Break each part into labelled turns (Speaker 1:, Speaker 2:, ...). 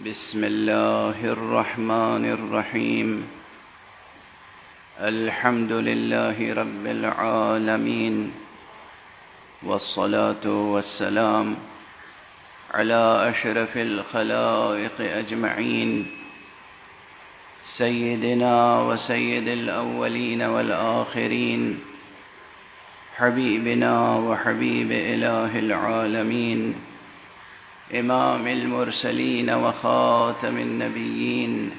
Speaker 1: بسم الله الرحمن الرحيم. الحمد لله رب العالمين، والصلاة والسلام على أشرف الخلائق أجمعين، سيدنا وسيد الأولين والآخرين، حبيبنا وحبيب إله العالمين، إمام المرسلين وخاتم النبيين،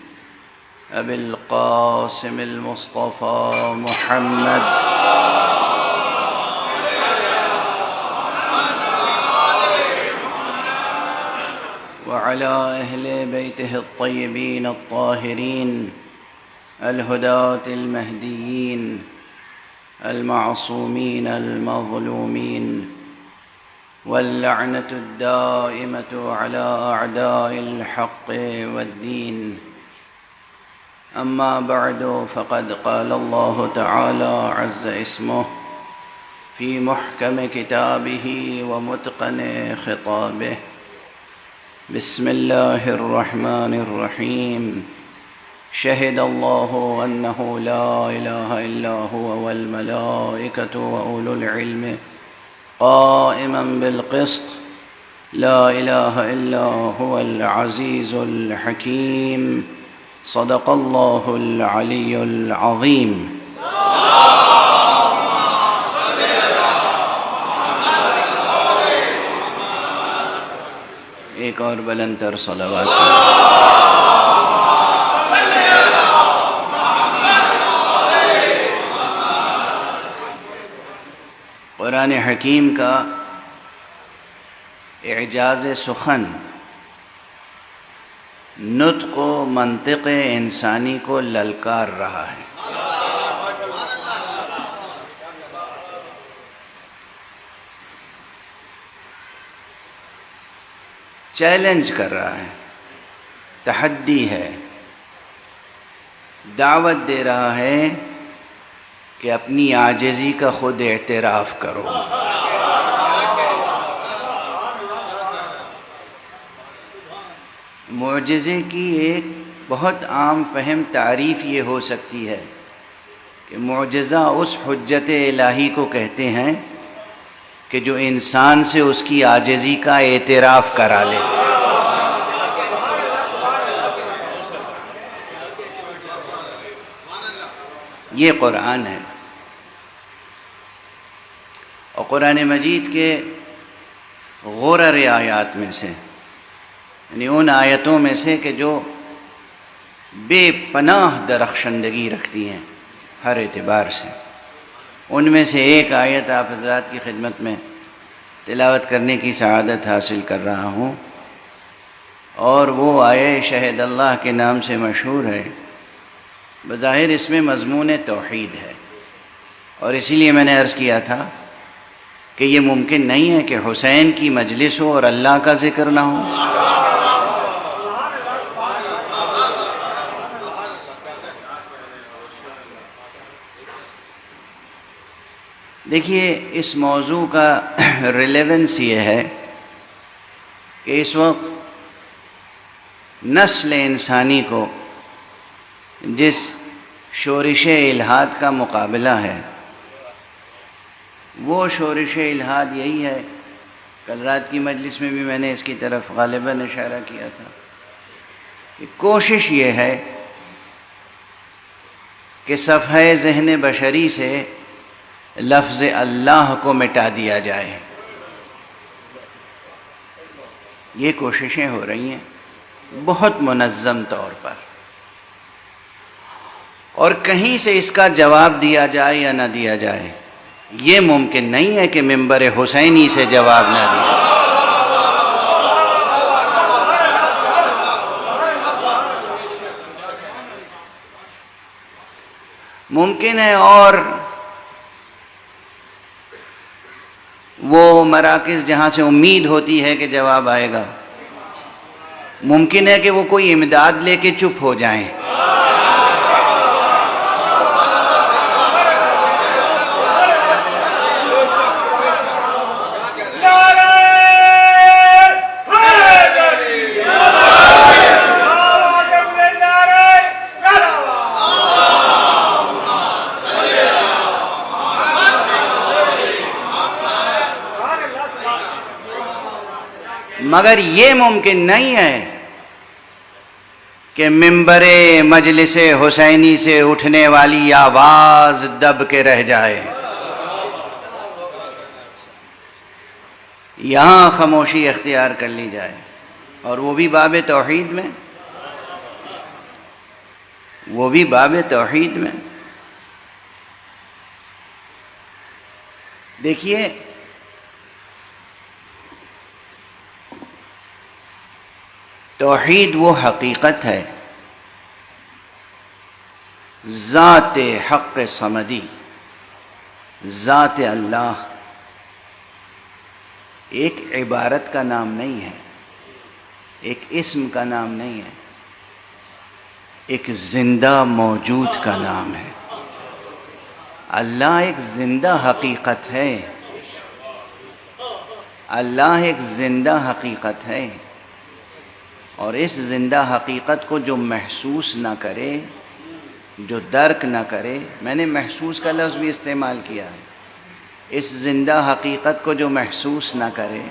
Speaker 1: أبي القاسم المصطفى محمد وعلى أهل بيته الطيبين الطاهرين الهداة المهديين المعصومين المظلومين، واللعنة الدائمة على أعداء الحق والدين. أما بعد، فقد قال الله تعالى عز اسمه في محكم كتابه ومتقن خطابه: بسم الله الرحمن الرحيم. شهد الله أنه لا إله إلا هو والملائكة وأولو العلم قائما بالقسط، لا إله إلا هو العزيز الحكيم. صدق الله العلي العظيم. ایک اور بلند تر صلوات. قرآن حکیم کا اعجاز سخن نطق و منطق انسانی کو للکار رہا ہے. چیلنج کر رہا ہے، تحدی ہے، دعوت دے رہا ہے کہ اپنی عاجزی کا خود اعتراف کرو. معجزے کی ایک بہت عام فہم تعریف یہ ہو سکتی ہے کہ معجزہ اس حجت الہی کو کہتے ہیں کہ جو انسان سے اس کی عاجزی کا اعتراف کرا لے. یہ قرآن ہے، اور قرآن مجید کے غرر آیات میں سے، یعنی ان آیتوں میں سے کہ جو بے پناہ درخشندگی رکھتی ہیں ہر اعتبار سے، ان میں سے ایک آیت آپ حضرات کی خدمت میں تلاوت کرنے کی سعادت حاصل کر رہا ہوں، اور وہ آیت شہد اللہ کے نام سے مشہور ہے. بظاہر اس میں مضمون توحید ہے، اور اسی لیے میں نے عرض کیا تھا کہ یہ ممکن نہیں ہے کہ حسین کی مجلس ہو اور اللہ کا ذکر نہ ہو. دیکھیے، اس موضوع کا ریلیونس یہ ہے کہ اس وقت نسل انسانی کو جس شورش الحاد کا مقابلہ ہے، وہ شورش الحاد یہی ہے. کل رات کی مجلس میں بھی میں نے اس کی طرف غالباً اشارہ کیا تھا کہ کوشش یہ ہے کہ صفحہ ذہن بشری سے لفظ اللہ کو مٹا دیا جائے. یہ کوششیں ہو رہی ہیں بہت منظم طور پر، اور کہیں سے اس کا جواب دیا جائے یا نہ دیا جائے. یہ ممکن نہیں ہے کہ منبر حسینی سے جواب نہ دیا. ممکن ہے اور وہ مراکز جہاں سے امید ہوتی ہے کہ جواب آئے گا، ممکن ہے کہ وہ کوئی امداد لے کے چپ ہو جائیں.
Speaker 2: نعرہ
Speaker 1: مگر یہ ممکن نہیں ہے کہ ممبر مجلس حسینی سے اٹھنے والی آواز دب کے رہ جائے. یہاں خاموشی اختیار کر لی جائے، اور وہ بھی باب توحید میں، وہ بھی باب توحید میں. دیکھیے توحید وہ حقیقت ہے، ذات حق صمدی، ذات اللہ ایک عبارت کا نام نہیں ہے، ایک اسم کا نام نہیں ہے، ایک زندہ موجود کا نام ہے. اللہ ایک زندہ حقیقت ہے، اللہ ایک زندہ حقیقت ہے، اور اس زندہ حقیقت کو جو محسوس نہ کرے، جو درک نہ کرے، میں نے محسوس کا لفظ بھی استعمال کیا ہے، اس زندہ حقیقت کو جو محسوس نہ کرے،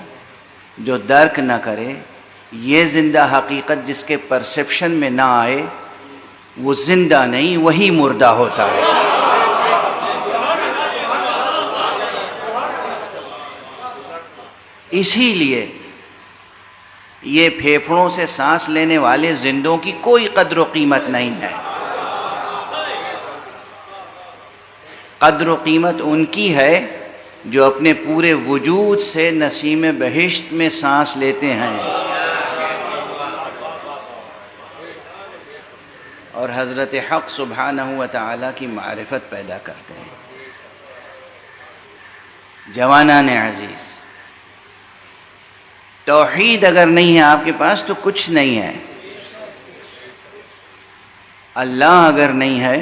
Speaker 1: جو درک نہ کرے، یہ زندہ حقیقت جس کے پرسیپشن میں نہ آئے، وہ زندہ نہیں، وہی مردہ ہوتا ہے. اسی لیے یہ پھیپھڑوں سے سانس لینے والے زندوں کی کوئی قدر و قیمت نہیں ہے. قدر و قیمت ان کی ہے جو اپنے پورے وجود سے نسیم بہشت میں سانس لیتے ہیں اور حضرت حق سبحانہ و تعالی کی معرفت پیدا کرتے ہیں. جوانان عزیز، توحید اگر نہیں ہے آپ کے پاس تو کچھ نہیں ہے. اللہ اگر نہیں ہے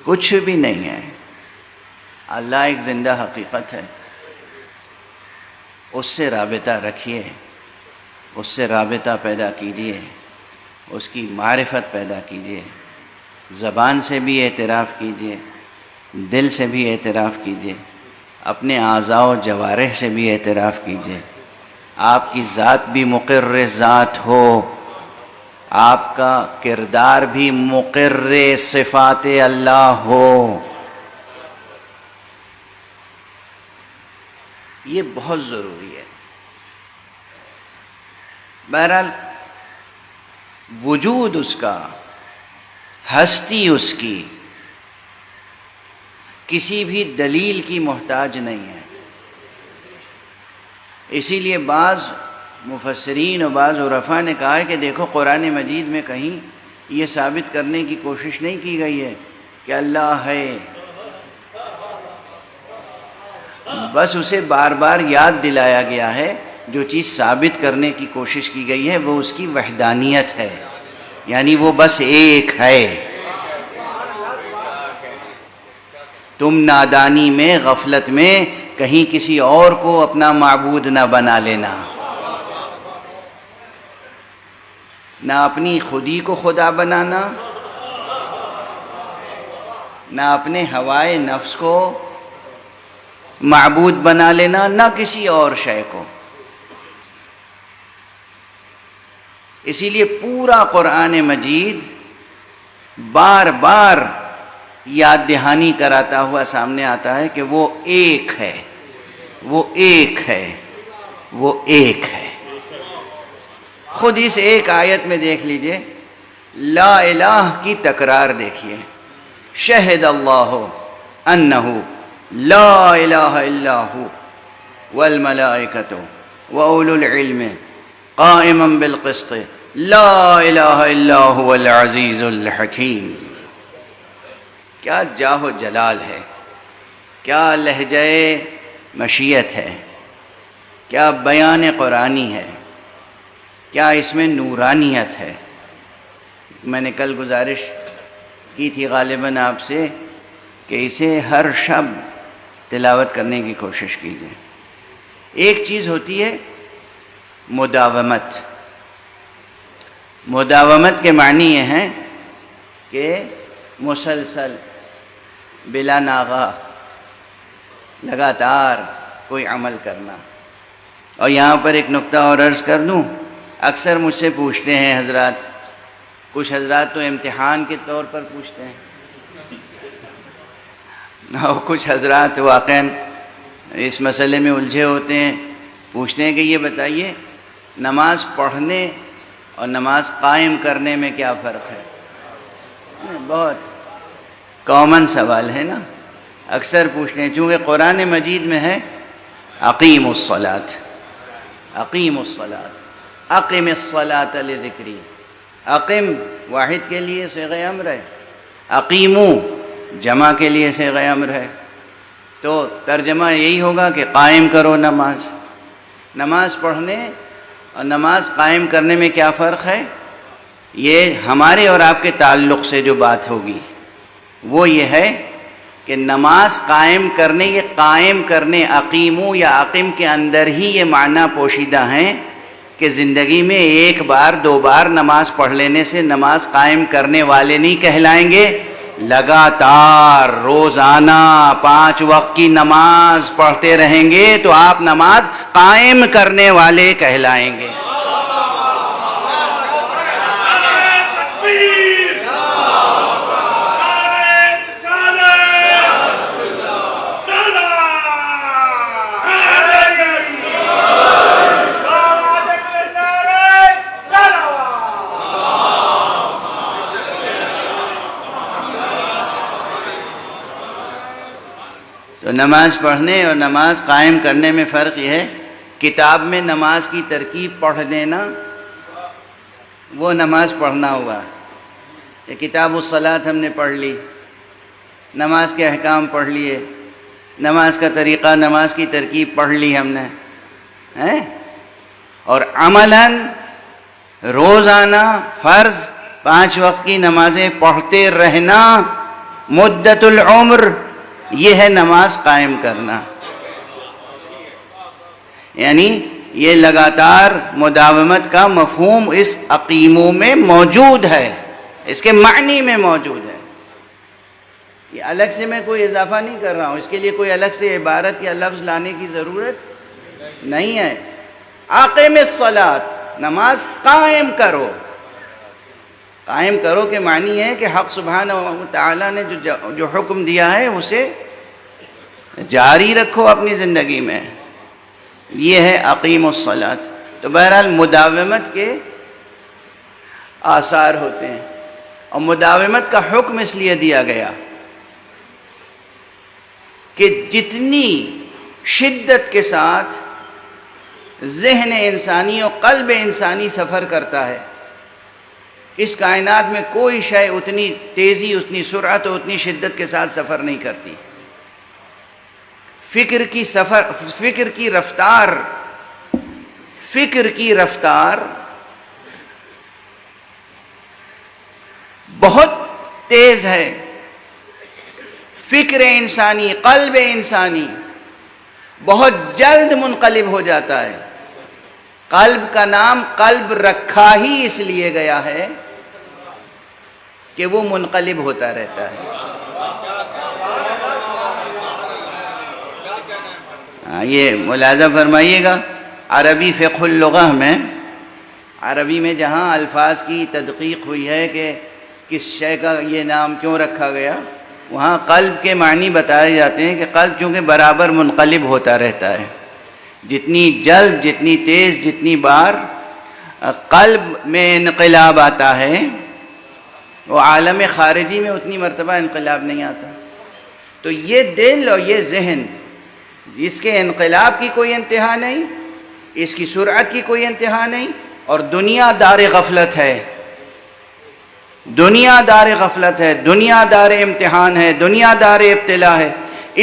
Speaker 1: کچھ بھی نہیں ہے. اللہ ایک زندہ حقیقت ہے، اس سے رابطہ رکھیے، اس سے رابطہ پیدا کیجیے، اس کی معرفت پیدا کیجیے. زبان سے بھی اعتراف کیجیے، دل سے بھی اعتراف کیجیے، اپنے اعضاء و جوارح سے بھی اعتراف کیجیے. آپ کی ذات بھی مقر ذات ہو، آپ کا کردار بھی مقر صفات اللہ ہو. یہ بہت ضروری ہے. بہرحال وجود اس کا، ہستی اس کی کسی بھی دلیل کی محتاج نہیں ہے. اسی لیے بعض مفسرین و بعض عرفاء نے کہا ہے کہ دیکھو قرآن مجید میں کہیں یہ ثابت کرنے کی کوشش نہیں کی گئی ہے کہ اللہ ہے، بس اسے بار بار یاد دلایا گیا ہے. جو چیز ثابت کرنے کی کوشش کی گئی ہے وہ اس کی وحدانیت ہے، یعنی وہ بس ایک ہے. تم نادانی میں، غفلت میں کہیں کسی اور کو اپنا معبود نہ بنا لینا، نہ اپنی خودی کو خدا بنانا، نہ اپنے ہوائے نفس کو معبود بنا لینا، نہ کسی اور شے کو. اسی لیے پورا قرآن مجید بار بار یاد دہانی کراتا ہوا سامنے آتا ہے کہ وہ ایک ہے، وہ ایک ہے، وہ ایک ہے. خود اس ایک آیت میں دیکھ لیجئے، لا الہ کی تکرار دیکھیے. شہد اللہ انہ لا الہ الا ہو والملائکۃ واولو العلم قائما بالقسط لا الہ الا هو العزیز الحکیم. کیا جاہ و جلال ہے، کیا لہجہ مشیت ہے، کیا بیان قرآنی ہے، کیا اس میں نورانیت ہے. میں نے کل گزارش کی تھی غالباً آپ سے کہ اسے ہر شب تلاوت کرنے کی کوشش کیجیے. ایک چیز ہوتی ہے مداومت. مداومت کے معنی یہ ہیں کہ مسلسل، بلا ناغہ، لگاتار کوئی عمل کرنا. اور یہاں پر ایک نقطہ اور عرض کر دوں، اکثر مجھ سے پوچھتے ہیں حضرات، کچھ حضرات تو امتحان کے طور پر پوچھتے ہیں، اور کچھ حضرات واقعاً اس مسئلے میں الجھے ہوتے ہیں، پوچھتے ہیں کہ یہ بتائیے نماز پڑھنے اور نماز قائم کرنے میں کیا فرق ہے؟ بہت کامن سوال ہے نا، اکثر پوچھتے ہیں، چونکہ قرآن مجید میں ہے اقیم الصلاۃ، اقیم الصلاۃ، اقم الصلاۃ لذکری، اقم واحد کے لیے صیغہ امر ہے، اقیمو جمع کے لیے صیغہ امر ہے، تو ترجمہ یہی ہوگا کہ قائم کرو نماز۔ نماز پڑھنے اور نماز قائم کرنے میں کیا فرق ہے؟ یہ ہمارے اور آپ کے تعلق سے جو بات ہوگی وہ یہ ہے کہ نماز قائم کرنے، یہ قائم کرنے اقیمو یا اقم کے اندر ہی یہ معنی پوشیدہ ہیں کہ زندگی میں ایک بار دو بار نماز پڑھ لینے سے نماز قائم کرنے والے نہیں کہلائیں گے، لگاتار روزانہ 5 وقت کی نماز پڑھتے رہیں گے تو آپ نماز قائم کرنے والے کہلائیں گے۔ تو نماز پڑھنے اور نماز قائم کرنے میں فرق یہ ہے، کتاب میں نماز کی ترکیب پڑھ دینا وہ نماز پڑھنا ہوا، یہ کتاب الصلاۃ ہم نے پڑھ لی، نماز کے احکام پڑھ لیے، نماز کا طریقہ، نماز کی ترکیب پڑھ لی ہم نے، اور عملاً روزانہ فرض 5 وقت کی نمازیں پڑھتے رہنا مدت العمر، یہ ہے نماز قائم کرنا، یعنی یہ لگاتار مداومت کا مفہوم اس اقیمو میں موجود ہے، اس کے معنی میں موجود ہے، یہ الگ سے میں کوئی اضافہ نہیں کر رہا ہوں، اس کے لیے کوئی الگ سے عبارت یا لفظ لانے کی ضرورت نہیں ہے۔ اقم الصلاۃ، نماز قائم کرو، قائم کرو کے معنی ہے کہ حق سبحانہ و تعالیٰ نے جو حکم دیا ہے اسے جاری رکھو اپنی زندگی میں، یہ ہے اقیم الصلاۃ۔ تو بہرحال مداومت کے آثار ہوتے ہیں، اور مداومت کا حکم اس لیے دیا گیا کہ جتنی شدت کے ساتھ ذہن انسانی اور قلب انسانی سفر کرتا ہے، اس کائنات میں کوئی شے اتنی تیزی، اتنی سرعت اور اتنی شدت کے ساتھ سفر نہیں کرتی۔ فکر کی رفتار بہت تیز ہے، فکر انسانی، قلب انسانی بہت جلد منقلب ہو جاتا ہے۔ قلب کا نام قلب رکھا ہی اس لیے گیا ہے کہ وہ منقلب ہوتا رہتا ہے۔ یہ ملاحظہ فرمائیے گا، عربی فقہ اللغہ میں، عربی میں جہاں الفاظ کی تدقیق ہوئی ہے کہ کس شے کا یہ نام کیوں رکھا گیا، وہاں قلب کے معنی بتائے جاتے ہیں کہ قلب چونکہ برابر منقلب ہوتا رہتا ہے، جتنی جلد، جتنی تیز، جتنی بار قلب میں انقلاب آتا ہے، وہ عالم خارجی میں اتنی مرتبہ انقلاب نہیں آتا۔ تو یہ دل اور یہ ذہن، اس کے انقلاب کی کوئی انتہا نہیں، اس کی سرعت کی کوئی انتہا نہیں، اور دنیا دار غفلت ہے، دنیا دار غفلت ہے، دنیا دار امتحان ہے، دنیا دار ابتلا ہے۔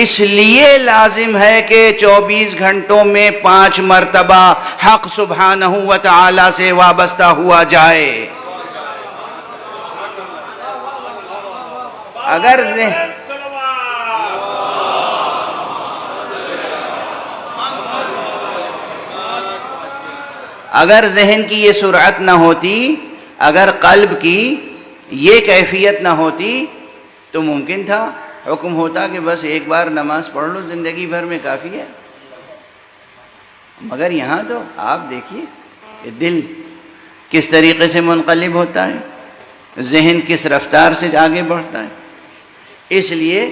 Speaker 1: اس لیے لازم ہے کہ 24 گھنٹوں میں 5 مرتبہ حق سبحانہ و تعالی سے وابستہ ہوا جائے۔ اگر ذہن کی یہ سرعت نہ ہوتی، اگر قلب کی یہ کیفیت نہ ہوتی تو ممکن تھا حکم ہوتا کہ بس ایک بار نماز پڑھ لو، زندگی بھر میں کافی ہے۔ مگر یہاں تو آپ دیکھیے کہ دل کس طریقے سے منقلب ہوتا ہے، ذہن کس رفتار سے آگے بڑھتا ہے۔ اس لیے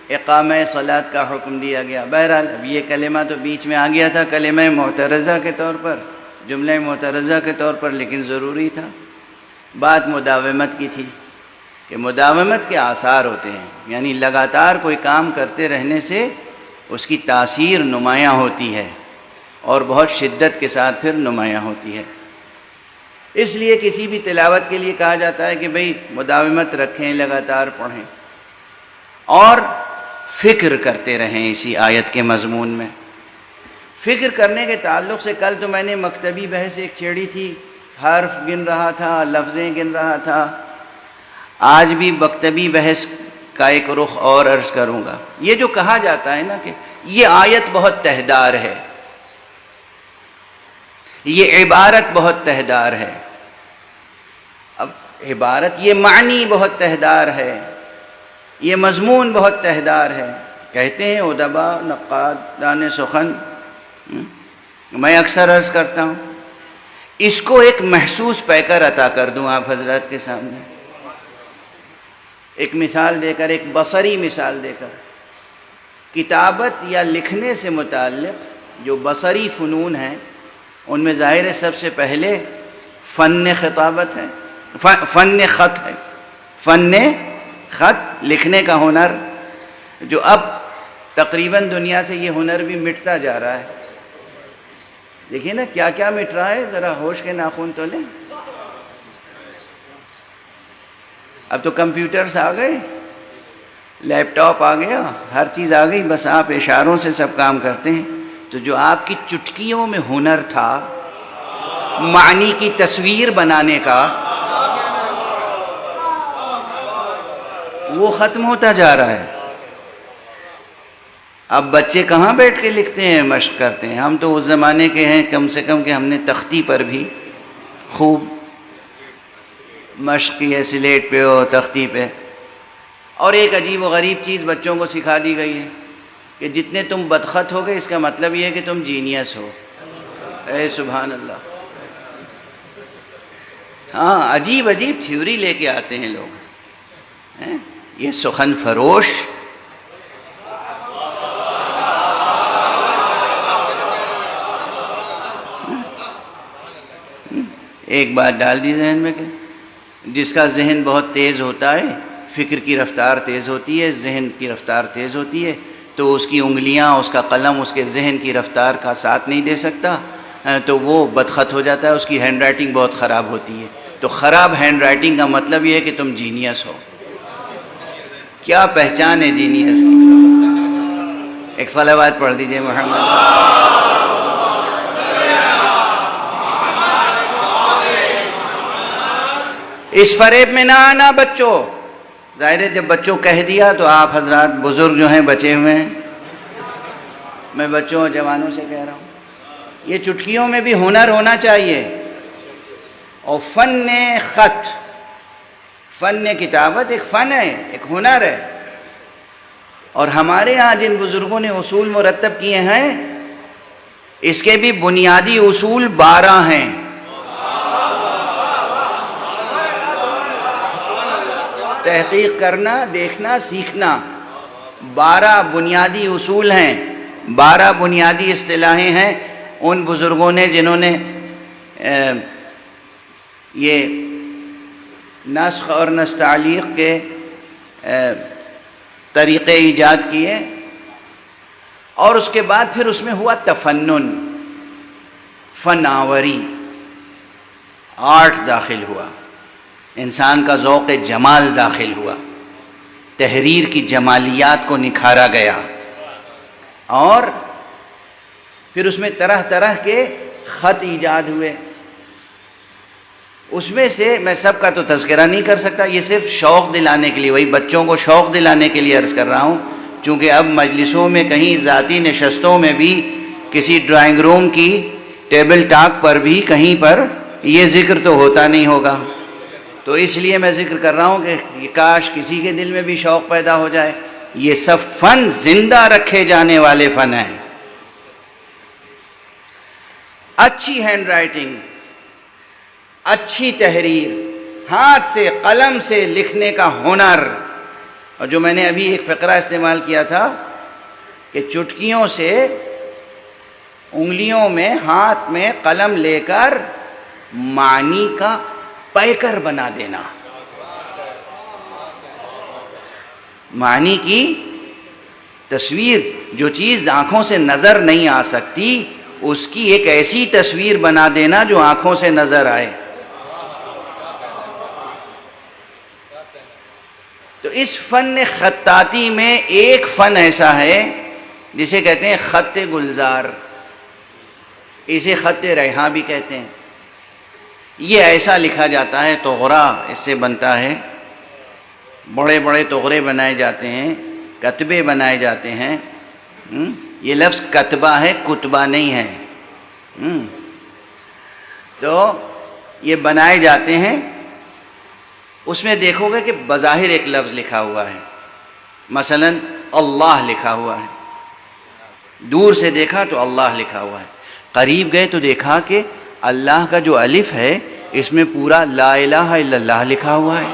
Speaker 1: اقامہ صلاۃ کا حکم دیا گیا۔ بہرحال اب یہ کلمہ تو بیچ میں آ گیا تھا کلمہ معترضہ کے طور پر، جملہ معترضہ کے طور پر، لیکن ضروری تھا۔ بات مداومت کی تھی کہ مداومت کے آثار ہوتے ہیں، یعنی لگاتار کوئی کام کرتے رہنے سے اس کی تاثیر نمایاں ہوتی ہے اور بہت شدت کے ساتھ پھر نمایاں ہوتی ہے۔ اس لیے کسی بھی تلاوت کے لیے کہا جاتا ہے کہ بھئی مداومت رکھیں، لگاتار پڑھیں اور فکر کرتے رہیں اسی آیت کے مضمون میں۔ فکر کرنے کے تعلق سے کل تو میں نے مکتبی بحث ایک چھیڑی تھی، حرف گن رہا تھا، لفظیں گن رہا تھا۔ آج بھی مکتبی بحث کا ایک رخ اور عرض کروں گا۔ یہ جو کہا جاتا ہے نا کہ یہ آیت بہت تہدار ہے، یہ عبارت بہت تہدار ہے، اب عبارت یہ معنی بہت تہدار ہے، یہ مضمون بہت تہدار ہے، کہتے ہیں ادبا نقاد دان سخن۔ میں اکثر عرض کرتا ہوں اس کو ایک محسوس پیکر عطا کر دوں آپ حضرات کے سامنے، ایک مثال دے کر، ایک بصری مثال دے کر۔ کتابت یا لکھنے سے متعلق جو بصری فنون ہیں ان میں ظاہر ہے سب سے پہلے فن خطابت ہے، فن خط ہے، فن خط، لکھنے کا ہنر، جو اب تقریباً دنیا سے یہ ہنر بھی مٹتا جا رہا ہے۔ دیکھیے نا کیا کیا مٹ رہا ہے، ذرا ہوش کے ناخن تو لیں۔ اب تو کمپیوٹرز آ گئے، لیپ ٹاپ آ گیا، ہر چیز آ گئی، بس آپ اشاروں سے سب کام کرتے ہیں۔ تو جو آپ کی چٹکیوں میں ہنر تھا معنی کی تصویر بنانے کا، وہ ختم ہوتا جا رہا ہے۔ اب بچے کہاں بیٹھ کے لکھتے ہیں، مشق کرتے ہیں۔ ہم تو اس زمانے کے ہیں کم سے کم کہ ہم نے تختی پر بھی خوب مشق کی ہے، سلیٹ پہ ہو، تختی پہ۔ اور ایک عجیب و غریب چیز بچوں کو سکھا دی گئی ہے کہ جتنے تم بدخط ہو گے اس کا مطلب یہ ہے کہ تم جینیس ہو۔ اے سبحان اللہ! ہاں، عجیب عجیب تھیوری لے کے آتے ہیں لوگ، یہ سخن فروش۔ ایک بات ڈال دی ذہن میں کہ جس کا ذہن بہت تیز ہوتا ہے، فکر کی رفتار تیز ہوتی ہے، ذہن کی رفتار تیز ہوتی ہے، تو اس کی انگلیاں، اس کا قلم اس کے ذہن کی رفتار کا ساتھ نہیں دے سکتا، تو وہ بدخط ہو جاتا ہے، اس کی ہینڈ رائٹنگ بہت خراب ہوتی ہے۔ تو خراب ہینڈ رائٹنگ کا مطلب یہ ہے کہ تم جینیس ہو۔ کیا پہچان ہے جینیس کی؟ ایک صلوات پڑھ دیجئے محمد۔ اس فریب میں نہ آنا بچوں۔ ظاہر ہے جب بچوں کہہ دیا تو آپ حضرات بزرگ جو ہیں بچے ہوئے ہیں، میں بچوں اور جوانوں سے کہہ رہا ہوں یہ چٹکیوں میں بھی ہنر ہونا چاہیے۔ اور فن خط، فن کتابت ایک فن ہے، ایک ہنر ہے۔ اور ہمارے ہاں جن بزرگوں نے اصول مرتب کیے ہیں اس کے بھی بنیادی اصول 12 ہیں۔ تحقیق کرنا، دیکھنا، سیکھنا، 12 بنیادی اصول ہیں، 12 بنیادی اصطلاحیں ہیں ان بزرگوں نے جنہوں نے یہ نسخ اور نستعلیق کے طریقے ایجاد کیے۔ اور اس کے بعد پھر اس میں ہوا تفنن، فناوری، آرٹ داخل ہوا، انسان کا ذوق جمال داخل ہوا، تحریر کی جمالیات کو نکھارا گیا، اور پھر اس میں طرح طرح کے خط ایجاد ہوئے۔ اس میں سے میں سب کا تو تذکرہ نہیں کر سکتا، یہ صرف شوق دلانے کے لیے، وہی بچوں کو شوق دلانے کے لیے عرض کر رہا ہوں، چونکہ اب مجلسوں میں کہیں ذاتی نشستوں میں بھی کسی ڈرائنگ روم کی ٹیبل ٹاک پر بھی کہیں پر یہ ذکر تو ہوتا نہیں ہوگا، تو اس لیے میں ذکر کر رہا ہوں کہ کاش کسی کے دل میں بھی شوق پیدا ہو جائے۔ یہ سب فن زندہ رکھے جانے والے فن ہیں۔ اچھی ہینڈ رائٹنگ، اچھی تحریر، ہاتھ سے قلم سے لکھنے کا ہنر. اور جو میں نے ابھی ایک فقرہ استعمال کیا تھا کہ چٹکیوں سے انگلیوں میں ہاتھ میں قلم لے کر معنی کا پیکر بنا دینا، معنی کی تصویر، جو چیز آنکھوں سے نظر نہیں آ سکتی اس کی ایک ایسی تصویر بنا دینا جو آنکھوں سے نظر آئے. تو اس فن خطاطی میں ایک فن ایسا ہے جسے کہتے ہیں خط گلزار، اسے خط ریحاں بھی کہتے ہیں. یہ ایسا لکھا جاتا ہے، طغرا اس سے بنتا ہے، بڑے بڑے طغرے بنائے جاتے ہیں، کتبے بنائے جاتے ہیں. یہ لفظ کتبہ ہے، کتبہ نہیں ہے. تو یہ بنائے جاتے ہیں. اس میں دیکھو گے کہ بظاہر ایک لفظ لکھا ہوا ہے، مثلا اللہ لکھا ہوا ہے، دور سے دیکھا تو اللہ لکھا ہوا ہے، قریب گئے تو دیکھا کہ اللہ کا جو الف ہے اس میں پورا لا الہ الا اللہ لکھا ہوا ہے.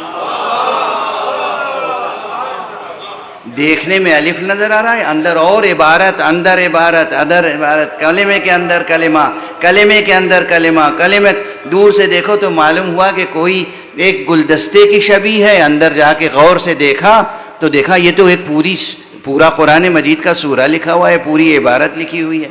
Speaker 1: دیکھنے میں الف نظر آ رہا ہے، اندر اور عبارت، اندر عبارت، ادر عبارت، کلمے کے اندر کلمہ، کلمے کے اندر کلمہ، کلمے. دور سے دیکھو تو معلوم ہوا کہ کوئی ایک گلدستے کی شبیہ ہے، اندر جا کے غور سے دیکھا تو دیکھا یہ تو ایک پورا قرآن مجید کا سورہ لکھا ہوا ہے، پوری عبارت لکھی ہوئی ہے.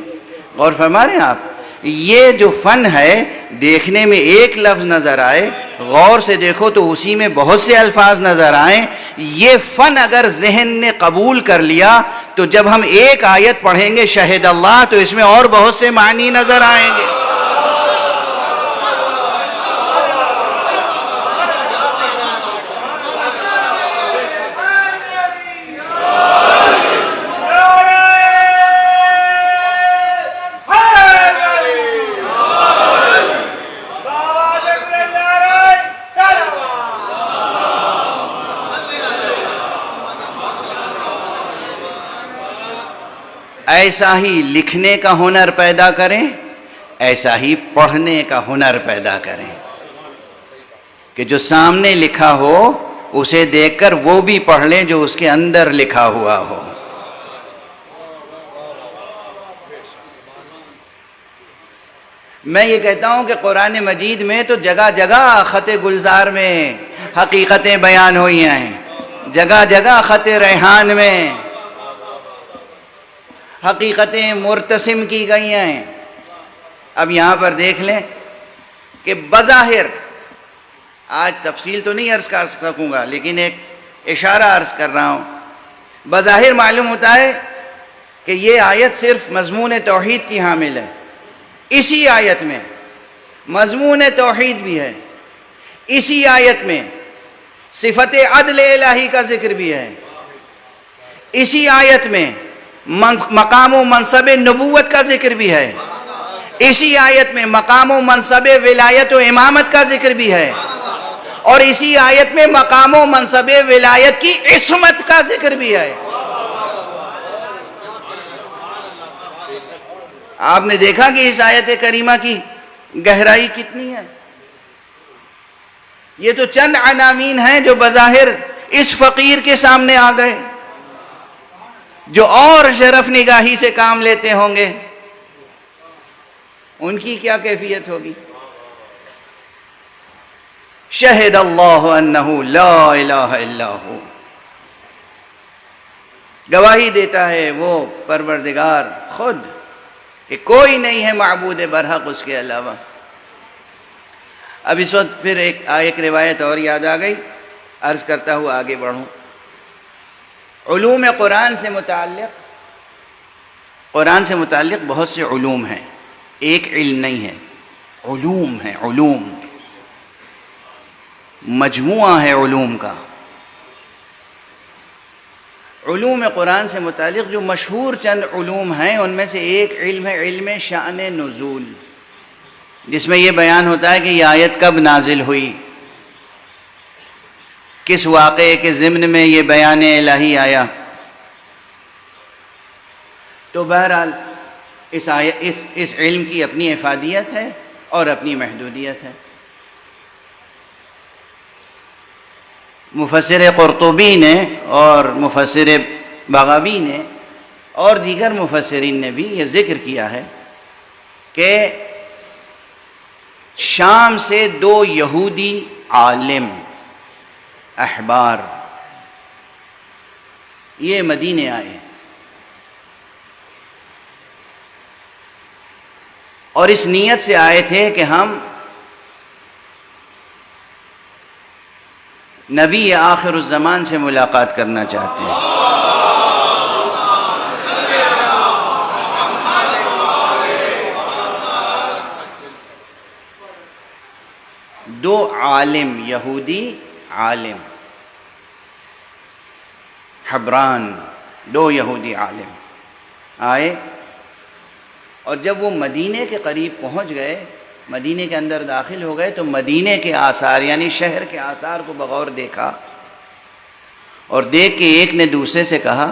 Speaker 1: غور فرما رہے ہیں آپ؟ یہ جو فن ہے، دیکھنے میں ایک لفظ نظر آئے، غور سے دیکھو تو اسی میں بہت سے الفاظ نظر آئیں. یہ فن اگر ذہن نے قبول کر لیا تو جب ہم ایک آیت پڑھیں گے شہد اللہ تو اس میں اور بہت سے معنی نظر آئیں گے. ایسا ہی لکھنے کا ہنر پیدا کریں، ایسا ہی پڑھنے کا ہنر پیدا کریں کہ جو سامنے لکھا ہو اسے دیکھ کر وہ بھی پڑھ لیں جو اس کے اندر لکھا ہوا ہو. میں یہ کہتا ہوں کہ قرآن مجید میں تو جگہ جگہ خط گلزار میں حقیقتیں بیان ہوئی ہیں، جگہ جگہ خط ریحان میں حقیقتیں مرتسم کی گئی ہیں. اب یہاں پر دیکھ لیں کہ بظاہر، آج تفصیل تو نہیں عرض کر سکوں گا لیکن ایک اشارہ عرض کر رہا ہوں. بظاہر معلوم ہوتا ہے کہ یہ آیت صرف مضمون توحید کی حامل ہے. اسی آیت میں مضمون توحید بھی ہے، اسی آیت میں صفت عدل الہی کا ذکر بھی ہے، اسی آیت میں مقام و منصب نبوت کا ذکر بھی ہے، اسی آیت میں مقام و منصب ولایت و امامت کا ذکر بھی ہے، اور اسی آیت میں مقام و منصب ولایت کی عصمت کا ذکر بھی ہے. آپ نے دیکھا کہ اس آیت کریمہ کی گہرائی کتنی ہے. یہ تو چند عناوین ہیں جو بظاہر اس فقیر کے سامنے آ گئے، جو اور شرف نگاہی سے کام لیتے ہوں گے ان کی کیا کیفیت ہوگی. شہد اللہ انہ لا الہ الا ہو، گواہی دیتا ہے وہ پروردگار خود کہ کوئی نہیں ہے معبود برحق اس کے علاوہ. اب اس وقت پھر ایک روایت اور یاد آ گئی، عرض کرتا ہوا آگے بڑھوں. علوم قرآن سے متعلق بہت سے علوم ہیں، ایک علم نہیں ہے، علوم ہیں، علوم مجموعہ ہے علوم کا. علوم قرآن سے متعلق جو مشہور چند علوم ہیں ان میں سے ایک علم ہے علم شأن نزول، جس میں یہ بیان ہوتا ہے کہ یہ آیت کب نازل ہوئی، کس واقعے کے ضمن میں یہ بیان الہی آیا. تو بہرحال اس علم کی اپنی افادیت ہے اور اپنی محدودیت ہے۔ مفسر قرطبی نے اور مفسر بغوی نے اور دیگر مفسرین نے بھی یہ ذکر کیا ہے کہ شام سے 2 یہودی عالم احبار یہ مدینے آئے اور اس نیت سے آئے تھے کہ ہم نبی آخر الزمان سے ملاقات کرنا چاہتے ہیں۔ 2 عالم یہودی عالم حبران 2 یہودی عالم آئے، اور جب وہ مدینے کے قریب پہنچ گئے، مدینے کے اندر داخل ہو گئے، تو مدینے کے آثار یعنی شہر کے آثار کو بغور دیکھا، اور دیکھ کے ایک نے دوسرے سے کہا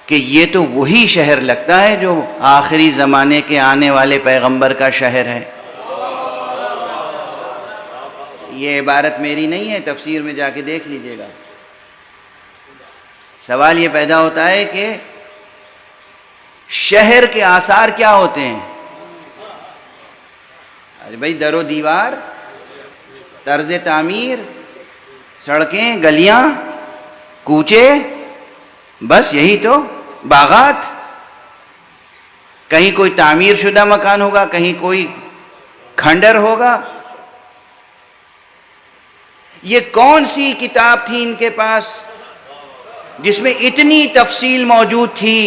Speaker 1: کہ یہ تو وہی شہر لگتا ہے جو آخری زمانے کے آنے والے پیغمبر کا شہر ہے۔ یہ عبارت میری نہیں ہے، تفسیر میں جا کے دیکھ لیجئے گا۔ سوال یہ پیدا ہوتا ہے کہ شہر کے آثار کیا ہوتے ہیں؟ ارے بھائی، در و دیوار، طرز تعمیر، سڑکیں، گلیاں، کوچے، بس یہی تو، باغات، کہیں کوئی تعمیر شدہ مکان ہوگا، کہیں کوئی کھنڈر ہوگا۔ یہ کون سی کتاب تھی ان کے پاس جس میں اتنی تفصیل موجود تھی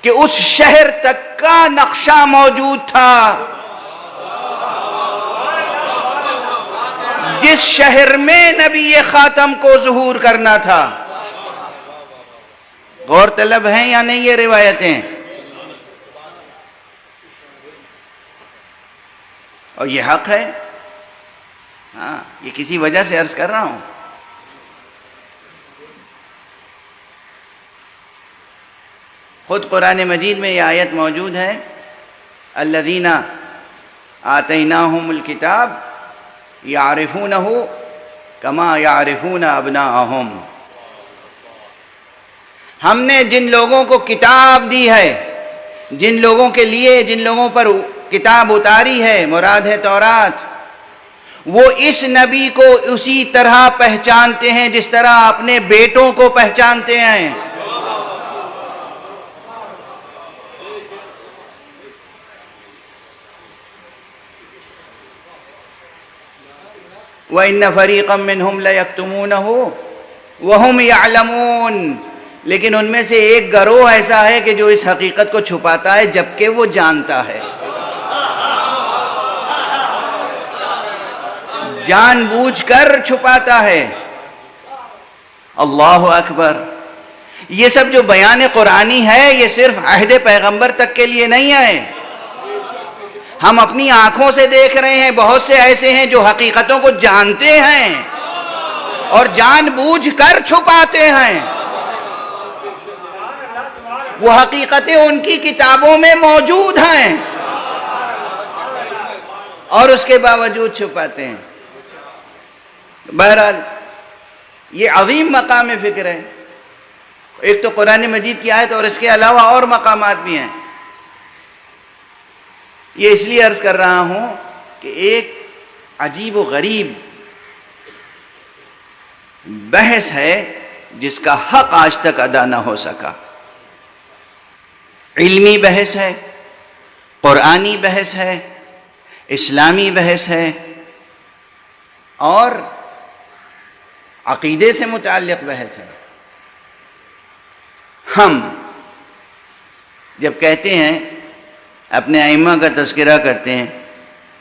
Speaker 1: کہ اس شہر تک کا نقشہ موجود تھا جس شہر میں نبی خاتم کو ظہور کرنا تھا؟ غور طلب ہیں یا نہیں یہ روایتیں؟ اور یہ حق ہے، ہاں، یہ کسی وجہ سے عرض کر رہا ہوں۔ خود قرآن مجید میں یہ آیت موجود ہے، الذین آتیناہم الکتاب یعرفونہ کما یعرفون ابناءہم۔ ہم نے جن لوگوں کو کتاب دی ہے، جن لوگوں کے لیے، جن لوگوں پر کتاب اتاری ہے، مراد ہے تورات، وہ اس نبی کو اسی طرح پہچانتے ہیں جس طرح اپنے بیٹوں کو پہچانتے ہیں۔ وَإِنَّ فَرِيقًا مِّنْهُمْ لَيَكْتُمُونَهُ وَهُمْ يَعْلَمُونَ، لیکن ان میں سے ایک گروہ ایسا ہے کہ جو اس حقیقت کو چھپاتا ہے جبکہ وہ جانتا ہے، جان بوجھ کر چھپاتا ہے۔ اللہ اکبر۔ یہ سب جو بیان قرآنی ہے یہ صرف عہد پیغمبر تک کے لیے نہیں ہے، ہم اپنی آنکھوں سے دیکھ رہے ہیں بہت سے ایسے ہیں جو حقیقتوں کو جانتے ہیں اور جان بوجھ کر چھپاتے ہیں۔ وہ حقیقتیں ان کی کتابوں میں موجود ہیں اور اس کے باوجود چھپاتے ہیں۔ بہرحال یہ عظیم مقام فکر ہے۔ ایک تو قرآن مجید کی آیت اور اس کے علاوہ اور مقامات بھی ہیں۔ یہ اس لیے عرض کر رہا ہوں کہ ایک عجیب و غریب بحث ہے جس کا حق آج تک ادا نہ ہو سکا۔ علمی بحث ہے، قرآنی بحث ہے، اسلامی بحث ہے اور عقیدے سے متعلق بحث ہے۔ ہم جب کہتے ہیں، اپنے ائمہ کا تذکرہ کرتے ہیں،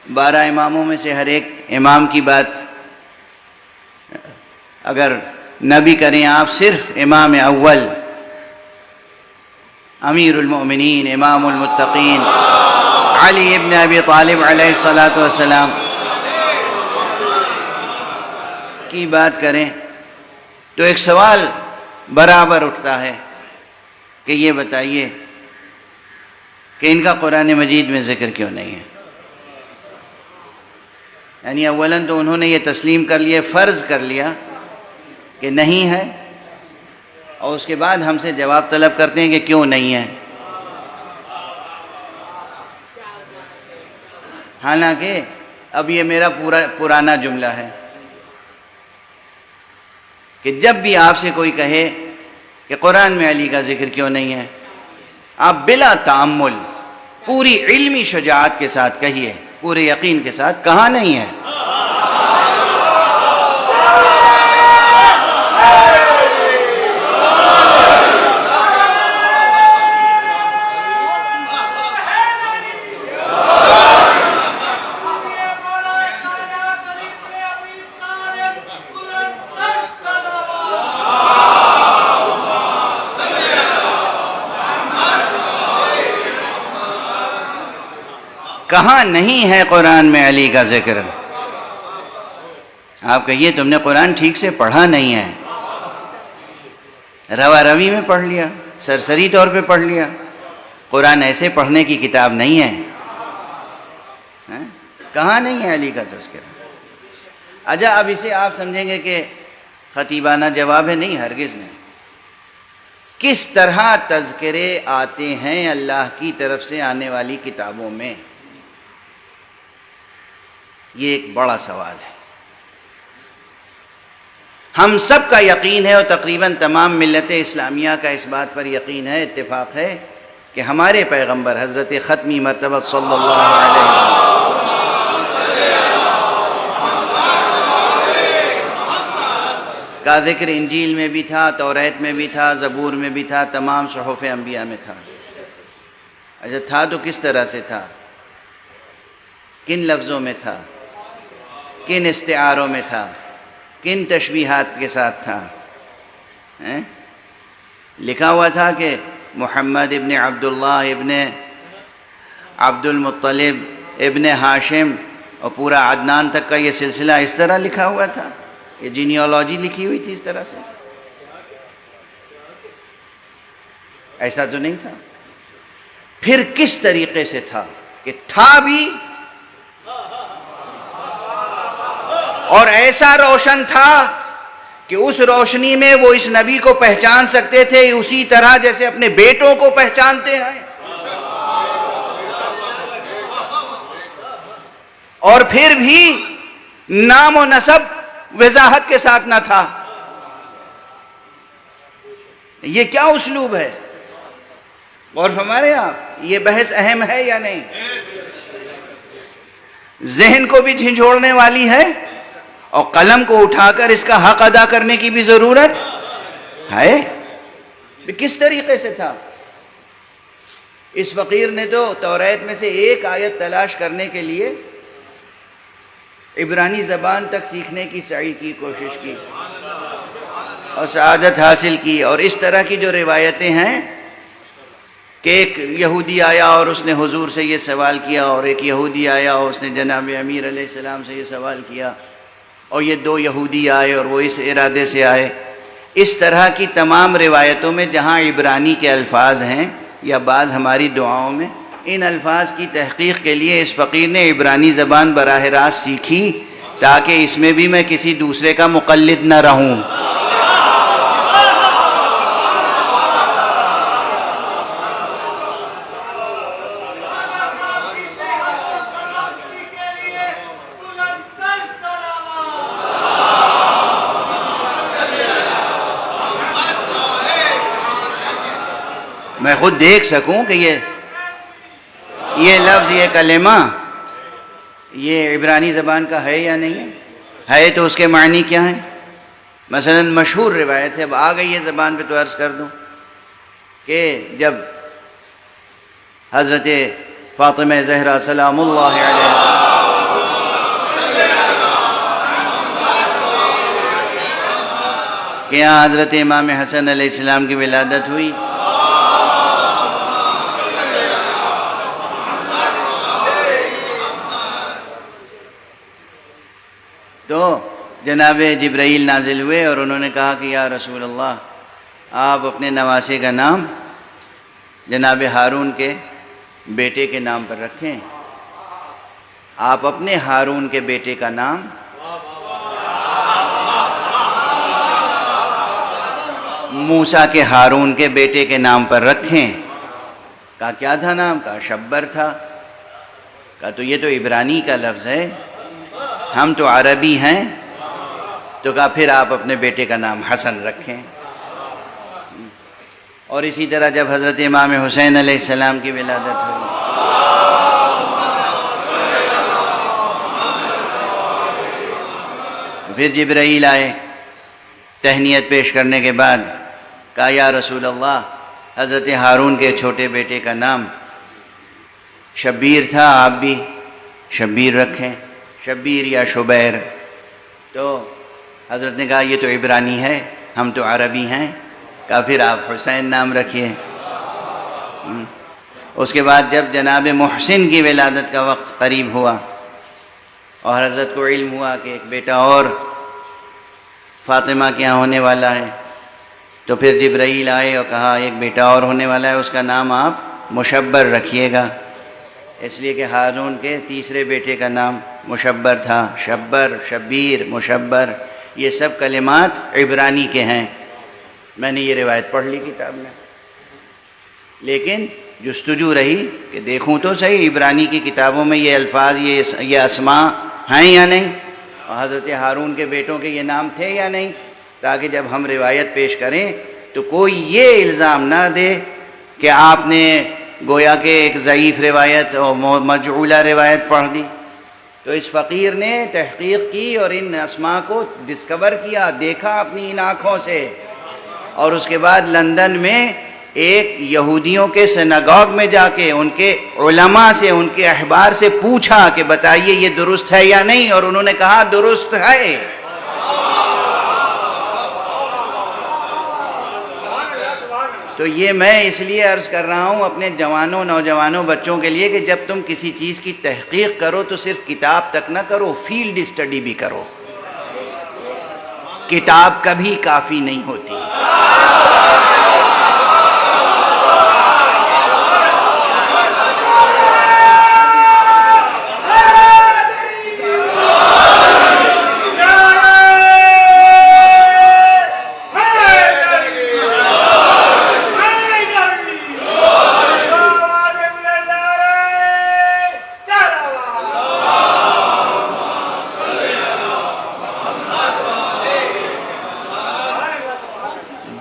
Speaker 1: 12 اماموں میں سے ہر ایک امام کی بات اگر نہ بھی کریں آپ، صرف امام اول، امیر المؤمنین، امام المتقین، علی ابن ابی طالب علیہ السلام کی بات کریں تو ایک سوال برابر اٹھتا ہے کہ یہ بتائیے کہ ان کا قرآن مجید میں ذکر کیوں نہیں ہے؟ یعنی اولاً تو انہوں نے یہ تسلیم کر لیا، فرض کر لیا کہ نہیں ہے، اور اس کے بعد ہم سے جواب طلب کرتے ہیں کہ کیوں نہیں ہے. حالانکہ اب یہ میرا پرانا جملہ ہے کہ جب بھی آپ سے کوئی کہے کہ قرآن میں علی کا ذکر کیوں نہیں ہے، آپ بلا تأمل پوری علمی شجاعت کے ساتھ کہیے، پورے یقین کے ساتھ، کہاں نہیں ہے. کہاں نہیں ہے قرآن میں علی کا ذکر؟ آپ کہیے تم نے قرآن ٹھیک سے پڑھا نہیں ہے، روا روی میں پڑھ لیا، سرسری طور پہ پڑھ لیا. قرآن ایسے پڑھنے کی کتاب نہیں ہے. کہاں نہیں ہے علی کا تذکرہ؟ اچھا، اب اسے آپ سمجھیں گے کہ خطیبانہ جواب ہے. نہیں، ہرگز نہیں. کس طرح تذکرے آتے ہیں اللہ کی طرف سے آنے والی کتابوں میں، یہ ایک بڑا سوال ہے. ہم سب کا یقین ہے، اور تقریباً تمام ملت اسلامیہ کا اس بات پر یقین ہے، اتفاق ہے، کہ ہمارے پیغمبر حضرت ختمی مرتبہ صلی اللہ علیہ وسلم کا ذکر انجیل میں بھی تھا، توریت میں بھی تھا، زبور میں بھی تھا، تمام صحف انبیاء میں تھا. اچھا، تھا تو کس طرح سے تھا؟ کن لفظوں میں تھا؟ کن استعاروں میں تھا؟ کن تشبیہات کے ساتھ تھا؟ لکھا ہوا تھا کہ محمد ابن عبداللہ ابن عبد المطلب ابن ہاشم اور پورا عدنان تک کا یہ سلسلہ اس طرح لکھا ہوا تھا؟ یہ جینیالوجی لکھی ہوئی تھی اس طرح سے؟ ایسا تو نہیں تھا. پھر کس طریقے سے تھا؟ کہ تھا بھی اور ایسا روشن تھا کہ اس روشنی میں وہ اس نبی کو پہچان سکتے تھے اسی طرح جیسے اپنے بیٹوں کو پہچانتے ہیں. اور پھر بھی نام و نسب وضاحت کے ساتھ نہ تھا. یہ کیا اسلوب ہے؟ اور ہمارے یہاں یہ بحث اہم ہے یا نہیں؟ ذہن کو بھی جھنجھوڑنے والی ہے، اور قلم کو اٹھا کر اس کا حق ادا کرنے کی بھی ضرورت ہے. کس طریقے سے تھا؟ اس فقیر نے تو توریت میں سے ایک آیت تلاش کرنے کے لیے عبرانی زبان تک سیکھنے کی سعی کی، کوشش کی اور سعادت حاصل کی. اور اس طرح کی جو روایتیں ہیں کہ ایک یہودی آیا اور اس نے حضور سے یہ سوال کیا، اور ایک یہودی آیا اور اس نے جناب امیر علیہ السلام سے یہ سوال کیا، اور یہ دو یہودی آئے اور وہ اس ارادے سے آئے. اس طرح کی تمام روایتوں میں جہاں عبرانی کے الفاظ ہیں یا بعض ہماری دعاؤں میں، ان الفاظ کی تحقیق کے لیے اس فقیر نے عبرانی زبان براہ راست سیکھی تاکہ اس میں بھی میں کسی دوسرے کا مقلد نہ رہوں. میں خود دیکھ سکوں کہ یہ لفظ، یہ کلمہ یہ عبرانی زبان کا ہے یا نہیں ہے تو اس کے معنی کیا ہیں. مثلا مشہور روایت ہے، اب آ گئی ہے زبان پہ تو عرض کر دوں کہ جب حضرت فاطمہ زہرا سلام اللہ علیہ کہ یہاں حضرت امام حسن علیہ السلام کی ولادت ہوئی، تو جناب جبرائیل نازل ہوئے اور انہوں نے کہا کہ یا رسول اللہ، آپ اپنے نواسے کا نام جناب ہارون کے بیٹے کے نام پر رکھیں. آپ اپنے ہارون کے بیٹے کا نام موسیٰ کے ہارون کے بیٹے کے نام پر رکھیں. کہا کیا تھا نام؟ کہا شبر تھا. کہا تو یہ تو عبرانی کا لفظ ہے، ہم تو عربی ہیں. تو کہا پھر آپ اپنے بیٹے کا نام حسن رکھیں. اور اسی طرح جب حضرت امام حسین علیہ السلام کی ولادت ہوئی، پھر جبرائیل آئے تہنیت پیش کرنے کے بعد. کہا یا رسول اللہ، حضرت ہارون کے چھوٹے بیٹے کا نام شبیر تھا، آپ بھی شبیر رکھیں، شبیر یا شبیر. تو حضرت نے کہا یہ تو عبرانی ہے، ہم تو عربی ہیں. کہا پھر آپ حسین نام رکھیے. اس کے بعد جب جناب محسن کی ولادت کا وقت قریب ہوا اور حضرت کو علم ہوا کہ ایک بیٹا اور فاطمہ کے یہاں ہونے والا ہے، تو پھر جبرائیل آئے اور کہا ایک بیٹا اور ہونے والا ہے، اس کا نام آپ مشبر رکھیے گا. اس لیے کہ ہارون کے تیسرے بیٹے کا نام مشبر تھا. شبر، شبیر، مشبر، یہ سب کلمات عبرانی کے ہیں. میں نے یہ روایت پڑھ لی کتاب میں، لیکن جستجو رہی کہ دیکھوں تو صحیح عبرانی کی کتابوں میں یہ الفاظ، یہ اسماء ہیں یا نہیں، اور حضرت ہارون کے بیٹوں کے یہ نام تھے یا نہیں، تاکہ جب ہم روایت پیش کریں تو کوئی یہ الزام نہ دے کہ آپ نے گویا کہ ایک ضعیف روایت اور مجعولہ روایت پڑھ دی. تو اس فقیر نے تحقیق کی اور ان اسماء کو ڈسکور کیا، دیکھا اپنی ان آنکھوں سے، اور اس کے بعد لندن میں ایک یہودیوں کے سناگوگ میں جا کے ان کے علماء سے، ان کے احبار سے پوچھا کہ بتائیے یہ درست ہے یا نہیں، اور انہوں نے کہا درست ہے. تو یہ میں اس لیے عرض کر رہا ہوں اپنے جوانوں، نوجوانوں، بچوں کے لیے کہ جب تم کسی چیز کی تحقیق کرو تو صرف کتاب تک نہ کرو، فیلڈ اسٹڈی بھی کرو. کتاب کبھی کافی نہیں ہوتی.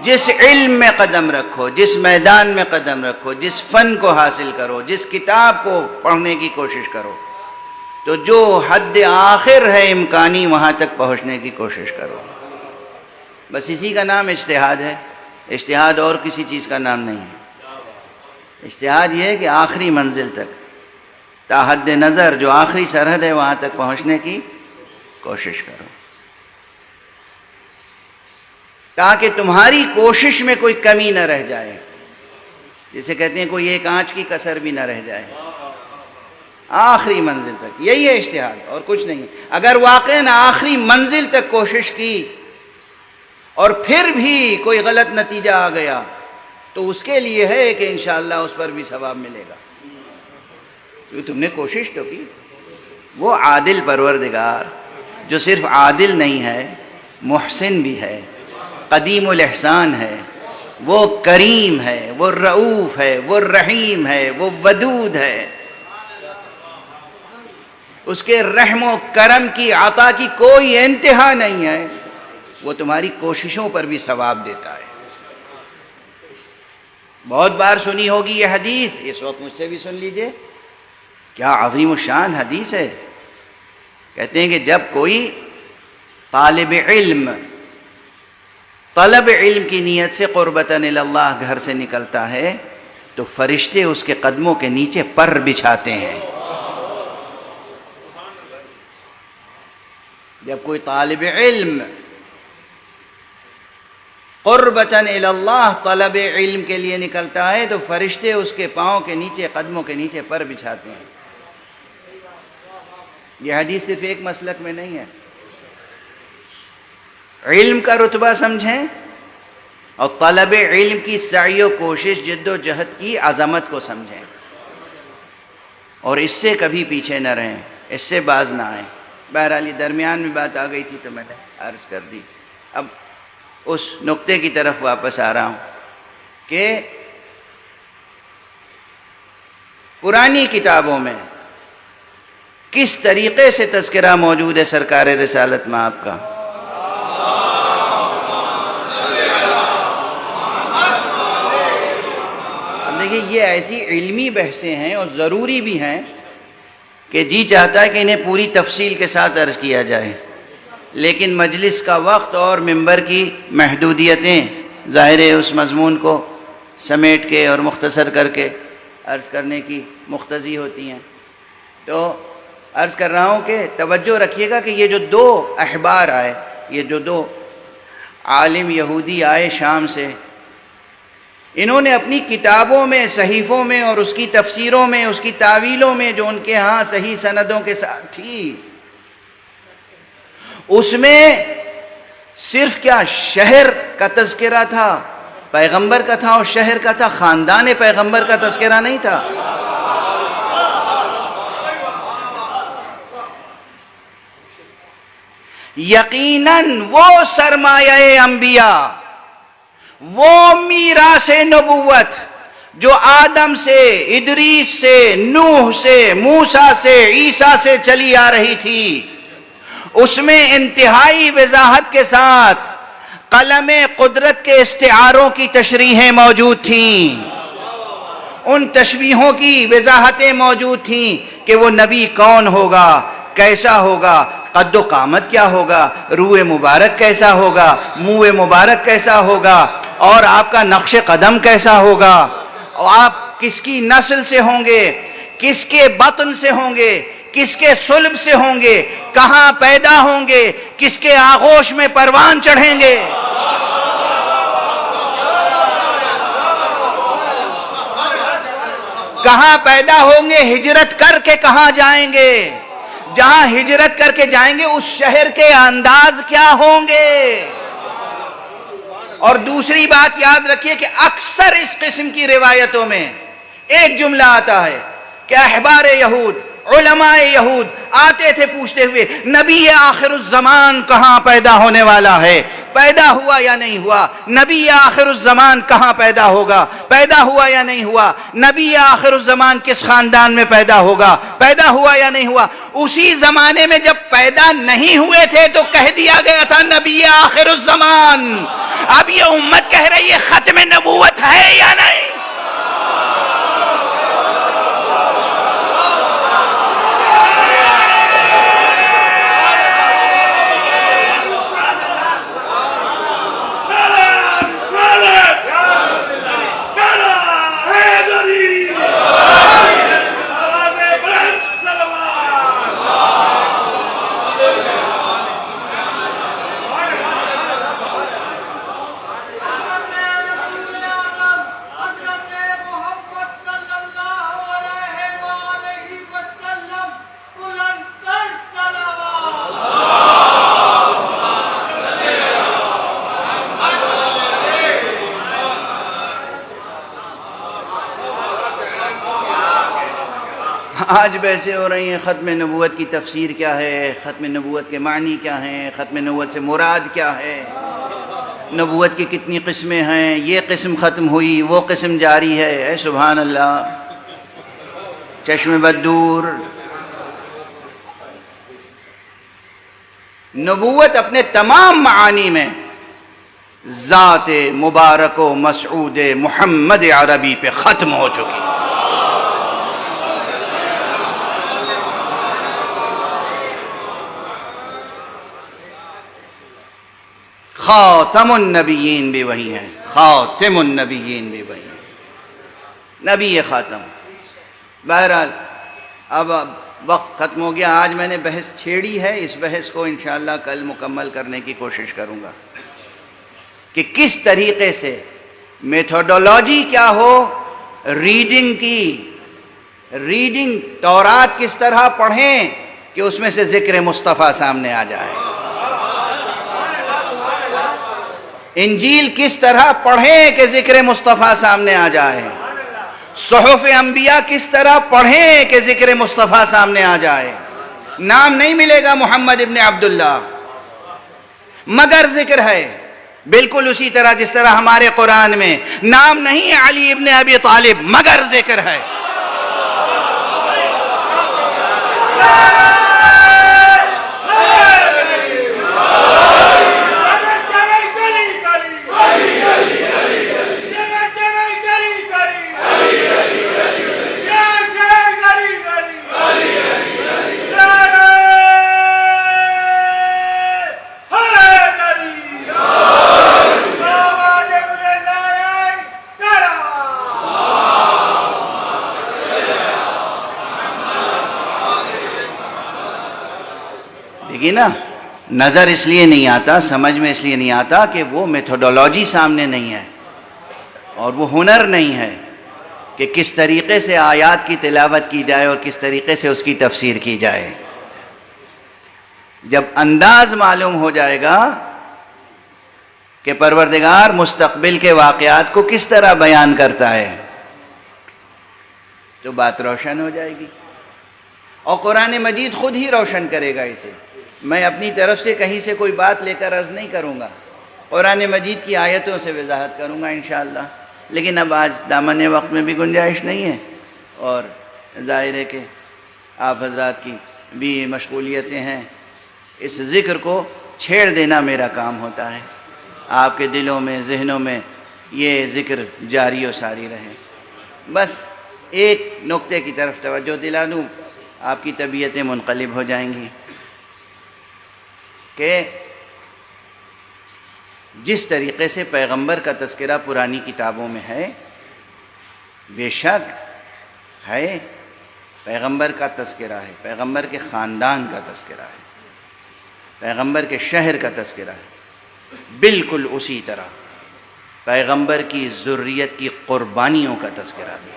Speaker 1: جس علم میں قدم رکھو، جس میدان میں قدم رکھو، جس فن کو حاصل کرو، جس کتاب کو پڑھنے کی کوشش کرو، تو جو حد آخر ہے امکانی وہاں تک پہنچنے کی کوشش کرو. بس اسی کا نام اجتہاد ہے. اجتہاد اور کسی چیز کا نام نہیں ہے. اجتہاد یہ ہے کہ آخری منزل تک، تا حد نظر جو آخری سرحد ہے وہاں تک پہنچنے کی کوشش کرو، تاکہ تمہاری کوشش میں کوئی کمی نہ رہ جائے. جسے کہتے ہیں کوئی ایک آنچ کی کسر بھی نہ رہ جائے. آخری منزل تک یہی ہے اجتہاد، اور کچھ نہیں. اگر واقعاً آخری منزل تک کوشش کی اور پھر بھی کوئی غلط نتیجہ آ گیا تو اس کے لیے ہے کہ انشاءاللہ اس پر بھی ثواب ملے گا، کیونکہ تم نے کوشش تو کی. وہ عادل پروردگار جو صرف عادل نہیں ہے، محسن بھی ہے، قدیم الاحسان ہے، وہ کریم ہے، وہ رؤوف ہے، وہ رحیم ہے، وہ ودود ہے. اس کے رحم و کرم کی عطا کی کوئی انتہا نہیں ہے. وہ تمہاری کوششوں پر بھی ثواب دیتا ہے. بہت بار سنی ہوگی یہ حدیث، اس وقت مجھ سے بھی سن لیجئے. کیا عظیم الشان حدیث ہے. کہتے ہیں کہ جب کوئی طالب علم طلب علم کی نیت سے قربتاً اللہ گھر سے نکلتا ہے تو فرشتے اس کے قدموں کے نیچے پر بچھاتے ہیں. جب کوئی طالب علم قربتاً اللہ طلب علم کے لیے نکلتا ہے تو فرشتے اس کے پاؤں کے نیچے، قدموں کے نیچے پر بچھاتے ہیں. یہ حدیث صرف ایک مسلک میں نہیں ہے. علم کا رتبہ سمجھیں اور طلب علم کی سعی و کوشش، جد و جہد کی عظمت کو سمجھیں. اور اس سے کبھی پیچھے نہ رہیں، اس سے باز نہ آئیں۔ بہرحال یہ درمیان میں بات آ گئی تھی تو میں نے عرض کر دی۔ اب اس نقطے کی طرف واپس آ رہا ہوں کہ پرانی کتابوں میں کس طریقے سے تذکرہ موجود ہے سرکار رسالت میں آپ کا۔ اب دیکھیے یہ ایسی علمی بحثیں ہیں اور ضروری بھی ہیں کہ جی چاہتا ہے کہ انہیں پوری تفصیل کے ساتھ عرض کیا جائے، لیکن مجلس کا وقت اور ممبر کی محدودیتیں ظاہر ہے اس مضمون کو سمیٹ کے اور مختصر کر کے عرض کرنے کی مقتضی ہوتی ہیں۔ تو عرض کر رہا ہوں کہ توجہ رکھیے گا کہ یہ جو دو احبار آئے، یہ جو دو عالم یہودی آئے شام سے، انہوں نے اپنی کتابوں میں، صحیفوں میں اور اس کی تفسیروں میں، اس کی تاویلوں میں جو ان کے ہاں صحیح سندوں کے ساتھ تھی، اس میں صرف کیا شہر کا تذکرہ تھا، پیغمبر کا تھا اور شہر کا تھا، خاندان پیغمبر کا تذکرہ نہیں تھا۔ یقیناً وہ سرمایہ انبیاء، وہ میراث نبوت جو آدم سے، ادریس سے، نوح سے، موسیٰ سے، عیسیٰ سے چلی آ رہی تھی، اس میں انتہائی وضاحت کے ساتھ قلم قدرت کے استعاروں کی تشریحیں موجود تھیں، ان تشبیہوں کی وضاحتیں موجود تھیں کہ وہ نبی کون ہوگا، کیسا ہوگا، قد و قامت کیا ہوگا، روح مبارک کیسا ہوگا، منہ مبارک کیسا ہوگا، اور آپ کا نقش قدم کیسا ہوگا، اور آپ کس کی نسل سے ہوں گے، کس کے بطن سے ہوں گے، کس کے صلب سے ہوں گے، کہاں پیدا ہوں گے، کس کے آغوش میں پروان چڑھیں گے۔ کہاں پیدا ہوں گے، ہجرت کر کے کہاں جائیں گے، جہاں ہجرت کر کے جائیں گے اس شہر کے انداز کیا ہوں گے۔ اور دوسری بات یاد رکھیے کہ اکثر اس قسم کی روایتوں میں ایک جملہ آتا ہے کہ احبار یہود، علماء یہود آتے تھے پوچھتے ہوئے نبی آخر الزمان کہاں پیدا ہونے والا ہے، پیدا ہوا یا نہیں ہوا، نبی آخر الزمان کہاں پیدا ہوگا، پیدا ہوا یا نہیں ہوا، نبی آخر الزمان کس خاندان میں پیدا ہوگا، پیدا ہوا یا نہیں ہوا۔ اسی زمانے میں جب پیدا نہیں ہوئے تھے تو کہہ دیا گیا تھا نبی آخر الزمان۔ اب یہ امت کہہ رہی ہے ختم نبوت ہے یا نہیں؟ آج بحثیں ہو رہی ہیں ختم نبوت کی تفسیر کیا ہے، ختم نبوت کے معنی کیا ہیں، ختم نبوت سے مراد کیا ہے، نبوت کی کتنی قسمیں ہیں، یہ قسم ختم ہوئی وہ قسم جاری ہے۔ اے سبحان اللہ، چشم بد دور۔ نبوت اپنے تمام معانی میں ذات مبارک و مسعود محمد عربی پہ ختم ہو چکی۔ خاتم النبیین بھی وہی ہیں، خاتم النبیین بھی وہی ہیں، نبی خاتم۔ بہرحال اب وقت ختم ہو گیا، آج میں نے بحث چھیڑی ہے، اس بحث کو انشاءاللہ کل مکمل کرنے کی کوشش کروں گا کہ کس طریقے سے میتھوڈولوجی کیا ہو ریڈنگ کی، ریڈنگ تورات کس طرح پڑھیں کہ اس میں سے ذکر مصطفیٰ سامنے آ جائے، انجیل کس طرح پڑھیں کہ ذکر مصطفیٰ سامنے آ جائے، صحف انبیاء کس طرح پڑھیں کہ ذکر مصطفیٰ سامنے آ جائے. نام نہیں ملے گا محمد ابن عبداللہ مگر ذکر ہے. بالکل اسی طرح جس طرح ہمارے قرآن میں نام نہیں ہے علی ابن ابی طالب مگر ذکر ہے. دیکھیے نا، نظر اس لیے نہیں آتا، سمجھ میں اس لیے نہیں آتا کہ وہ میتھوڈولوجی سامنے نہیں ہے اور وہ ہنر نہیں ہے کہ کس طریقے سے آیات کی تلاوت کی جائے اور کس طریقے سے اس کی تفسیر کی جائے. جب انداز معلوم ہو جائے گا کہ پروردگار مستقبل کے واقعات کو کس طرح بیان کرتا ہے تو بات روشن ہو جائے گی، اور قرآن مجید خود ہی روشن کرے گا اسے. میں اپنی طرف سے کہیں سے کوئی بات لے کر عرض نہیں کروں گا، قرآن مجید کی آیتوں سے وضاحت کروں گا انشاءاللہ. لیکن اب آج دامن وقت میں بھی گنجائش نہیں ہے، اور ظاہر ہے کہ آپ حضرات کی بھی مشغولیتیں ہیں. اس ذکر کو چھیڑ دینا میرا کام ہوتا ہے. آپ کے دلوں میں ذہنوں میں یہ ذکر جاری و ساری رہے. بس ایک نقطے کی طرف توجہ دلا دوں، آپ کی طبیعتیں منقلب ہو جائیں گی کہ جس طریقے سے پیغمبر کا تذکرہ پرانی کتابوں میں ہے، بے شک ہے، پیغمبر کا تذکرہ ہے، پیغمبر کے خاندان کا تذکرہ ہے، پیغمبر کے شہر کا تذکرہ ہے. بالکل اسی طرح پیغمبر کی ذریت کی قربانیوں کا تذکرہ بھی ہے.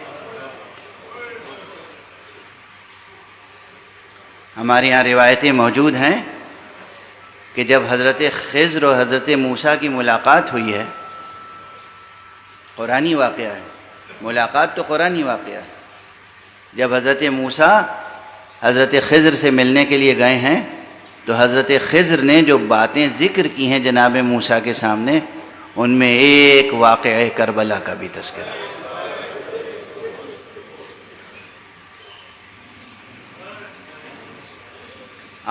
Speaker 1: ہمارے یہاں روایتیں موجود ہیں کہ جب حضرت خضر اور حضرت موسیٰ کی ملاقات ہوئی ہے، قرآنی واقعہ ہے، ملاقات تو قرآنی واقعہ ہے. جب حضرت موسیٰ حضرت خضر سے ملنے کے لیے گئے ہیں تو حضرت خضر نے جو باتیں ذکر کی ہیں جناب موسیٰ کے سامنے، ان میں ایک واقعہ کربلا کا بھی تذکرہ ہے.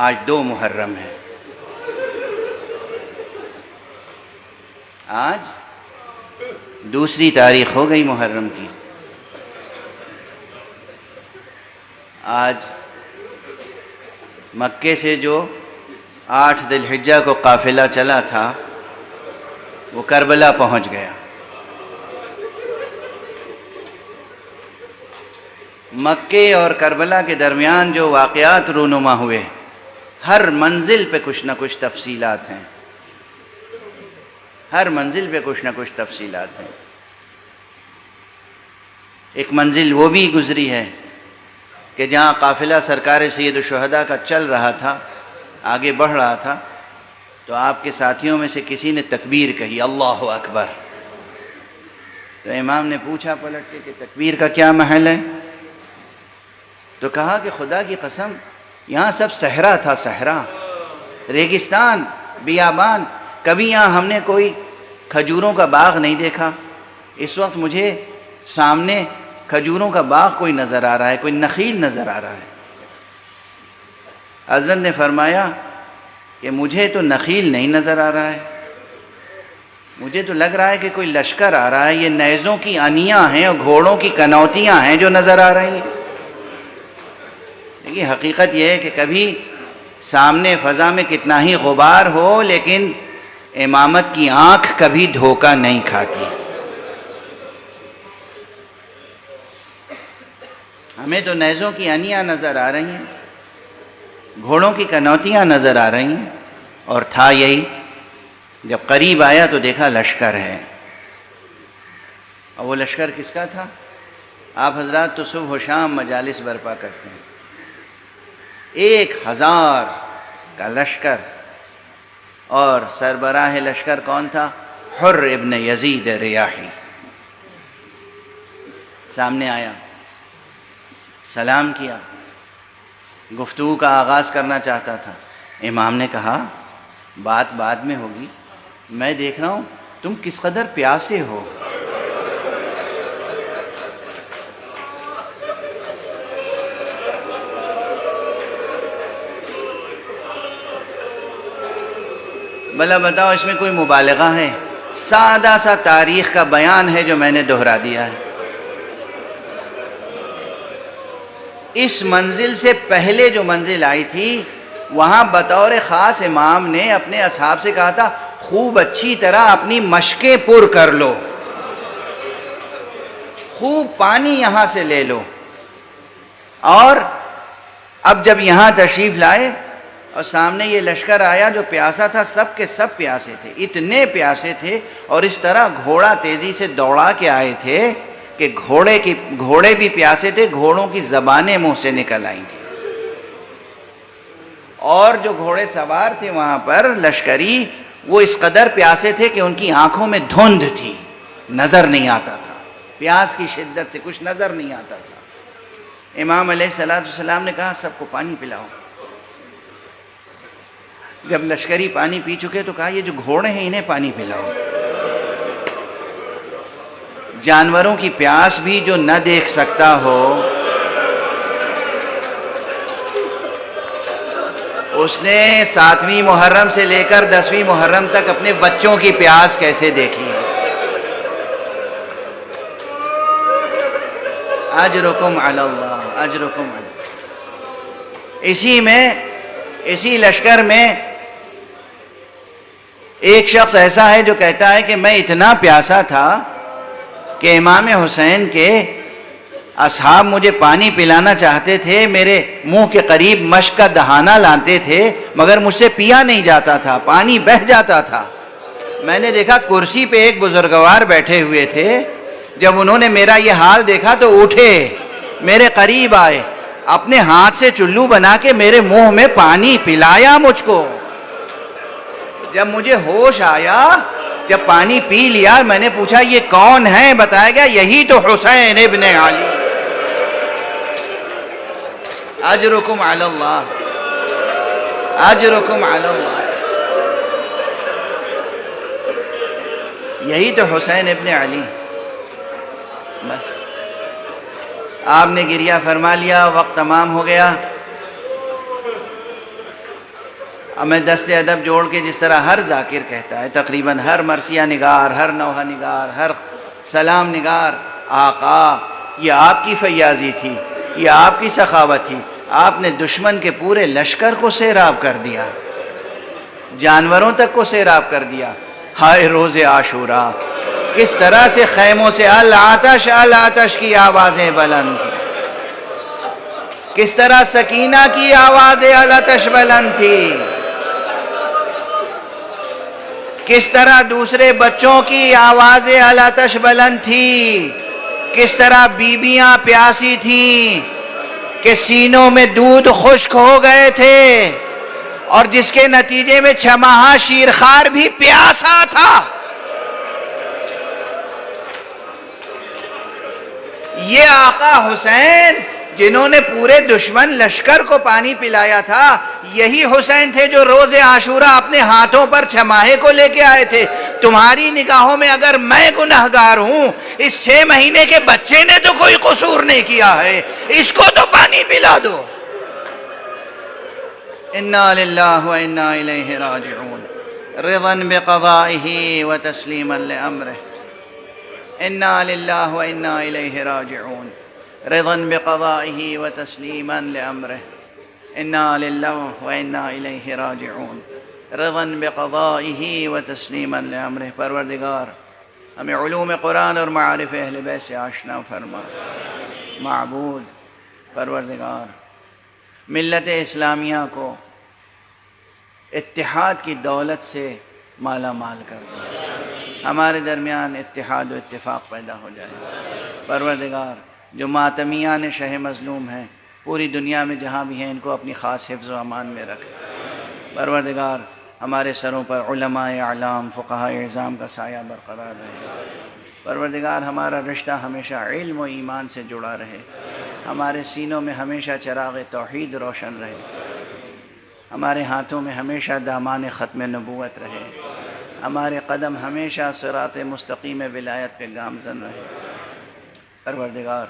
Speaker 1: آج 2 محرم ہے، آج 2 تاریخ ہو گئی محرم کی. آج مکے سے جو 8 ذی الحجہ کو قافلہ چلا تھا وہ کربلا پہنچ گیا. مکے اور کربلا کے درمیان جو واقعات رونما ہوئے، ہر منزل پہ کچھ نہ کچھ تفصیلات ہیں، ہر منزل پہ کچھ نہ کچھ تفصیلات ہیں. ایک منزل وہ بھی گزری ہے کہ جہاں قافلہ سرکار سید الشہداء کا چل رہا تھا، آگے بڑھ رہا تھا، تو آپ کے ساتھیوں میں سے کسی نے تکبیر کہی، اللہ اکبر. تو امام نے پوچھا پلٹ کے کہ تکبیر کا کیا محل ہے؟ تو کہا کہ خدا کی قسم یہاں سب صحرا تھا، صحرا، ریگستان، بیابان، کبھی یہاں ہم نے کوئی کھجوروں کا باغ نہیں دیکھا. اس وقت مجھے سامنے کھجوروں کا باغ کوئی نظر آ رہا ہے، کوئی نخیل نظر آ رہا ہے. حضرت نے فرمایا کہ مجھے تو نخیل نہیں نظر آ رہا ہے، مجھے تو لگ رہا ہے کہ کوئی لشکر آ رہا ہے. یہ نیزوں کی انیاں ہیں اور گھوڑوں کی کنوتیاں ہیں جو نظر آ رہی ہیں. دیکھیے حقیقت یہ ہے کہ کبھی سامنے فضا میں کتنا ہی غبار ہو لیکن امامت کی آنکھ کبھی دھوکہ نہیں کھاتی. ہمیں تو نیزوں کی انیاں نظر آ رہی ہیں، گھوڑوں کی کنوتیاں نظر آ رہی ہیں، اور تھا یہی. جب قریب آیا تو دیکھا لشکر ہے. اور وہ لشکر کس کا تھا؟ آپ حضرات تو صبح و شام مجالس برپا کرتے ہیں. 1000 کا لشکر، اور سربراہ لشکر کون تھا؟ حر ابن یزید ریاحی. سامنے آیا، سلام کیا، گفتگو کا آغاز کرنا چاہتا تھا۔ امام نے کہا بات بعد میں ہوگی، میں دیکھ رہا ہوں تم کس قدر پیاسے ہو۔ بھلا بتاؤ اس میں کوئی مبالغہ ہے؟ سادہ سا تاریخ کا بیان ہے جو میں نے دہرا دیا ہے۔ اس منزل سے پہلے جو منزل آئی تھی وہاں بطور خاص امام نے اپنے اصحاب سے کہا تھا خوب اچھی طرح اپنی مشقیں پر کر لو، خوب پانی یہاں سے لے لو۔ اور اب جب یہاں تشریف لائے اور سامنے یہ لشکر آیا جو پیاسا تھا، سب کے سب پیاسے تھے، اتنے پیاسے تھے، اور اس طرح گھوڑا تیزی سے دوڑا کے آئے تھے کہ گھوڑے بھی پیاسے تھے، گھوڑوں کی زبانیں منہ سے نکل آئی تھیں۔ اور جو گھوڑے سوار تھے وہاں پر لشکری، وہ اس قدر پیاسے تھے کہ ان کی آنکھوں میں دھند تھی، نظر نہیں آتا تھا، پیاس کی شدت سے کچھ نظر نہیں آتا تھا۔ امام علیہ السلام نے کہا سب کو پانی پلاؤ۔ جب لشکری پانی پی چکے تو کہا یہ جو گھوڑے ہیں انہیں پانی پلاؤ۔ جانوروں کی پیاس بھی جو نہ دیکھ سکتا ہو، اس نے 7ویں محرم سے لے کر 10ویں محرم تک اپنے بچوں کی پیاس کیسے دیکھی ہے۔ اجرکم علی اللہ، اجرکم علی اللہ۔ اسی لشکر میں ایک شخص ایسا ہے جو کہتا ہے کہ میں اتنا پیاسا تھا کہ امام حسین کے اصحاب مجھے پانی پلانا چاہتے تھے، میرے منہ کے قریب مشک کا دہانہ لاتے تھے، مگر مجھ سے پیا نہیں جاتا تھا، پانی بہہ جاتا تھا۔ میں نے دیکھا کرسی پہ ایک بزرگوار بیٹھے ہوئے تھے، جب انہوں نے میرا یہ حال دیکھا تو اٹھے، میرے قریب آئے، اپنے ہاتھ سے چلو بنا کے میرے منہ میں پانی پلایا مجھ کو۔ جب مجھے ہوش آیا، جب پانی پی لیا، میں نے پوچھا یہ کون ہے؟ بتایا گیا یہی تو حسین ابن علی۔ اجرکم علی اللہ، اجرکم علی اللہ۔ یہی تو حسین ابن علی۔ بس آپ نے گریہ فرما لیا، وقت تمام ہو گیا۔ اب میں دست ادب جوڑ کے جس طرح ہر ذاکر کہتا ہے، تقریباً ہر مرثیہ نگار، ہر نوحہ نگار، ہر سلام نگار، آقا یہ آپ کی فیاضی تھی، یہ آپ کی سخاوت تھی، آپ نے دشمن کے پورے لشکر کو سیراب کر دیا، جانوروں تک کو سیراب کر دیا۔ ہائے روز عاشورہ، کس طرح سے خیموں سے العطش العطش کی آوازیں بلند تھیں، کس طرح سکینہ کی آوازیں العطش بلند تھی، کس طرح دوسرے بچوں کی آوازیں العطش بلند تھی، کس طرح بیویاں پیاسی تھیں کہ سینوں میں دودھ خشک ہو گئے تھے، اور جس کے نتیجے میں 6 ماہہ شیرخوار بھی پیاسا تھا۔ یہ آقا حسین جنہوں نے پورے دشمن لشکر کو پانی پلایا تھا، یہی حسین تھے جو روز عاشورہ اپنے ہاتھوں پر 6 ماہے کو لے کے آئے تھے۔ تمہاری نگاہوں میں اگر میں گنہگار ہوں، اس 6 مہینے کے بچے نے تو کوئی قصور نہیں کیا ہے، اس کو تو پانی پلا دو۔ انا للہ و انا الیہ راجعون، رضا بقضائہ و تسلیما لامرہ۔ انا للہ و انا الیہ راجعون، رضا بقضائہ و تسلیما لامرہ۔ انا للہ و انا الیہ راجعون، رضا بقضائہ و تسلیما لامرہ۔ پروردگار ہمیں علوم قرآن اور معارف اہل بیت سے آشنا فرما۔ معبود پروردگار ملت اسلامیہ کو اتحاد کی دولت سے مالا مال کر دے، ہمارے درمیان اتحاد و اتفاق پیدا ہو جائے۔ پروردگار جو ماتمیان شہ مظلوم ہیں پوری دنیا میں جہاں بھی ہیں، ان کو اپنی خاص حفظ و امان میں رکھ۔ پروردگار ہمارے سروں پر علماء اعلام، فقہاء اعظام کا سایہ برقرار رہے۔ پروردگار ہمارا رشتہ ہمیشہ علم و ایمان سے جڑا رہے، ہمارے سینوں میں ہمیشہ چراغ توحید روشن رہے، ہمارے ہاتھوں میں ہمیشہ دامان ختم نبوت رہے، ہمارے قدم ہمیشہ صراط مستقیم ولایت پہ گامزن رہے۔ پروردگار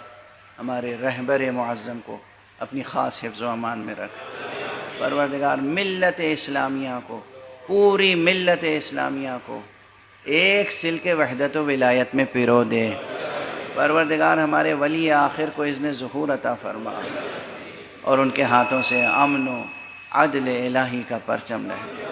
Speaker 1: ہمارے رہبر معظم کو اپنی خاص حفظ و امان میں رکھ۔ پروردگار ملت اسلامیہ کو، پوری ملت اسلامیہ کو ایک سلک وحدت و ولایت میں پیرو دے۔ پروردگار ہمارے ولی آخر کو اذن ظہور عطا فرما اور ان کے ہاتھوں سے امن و عدل الہی کا پرچم رہے۔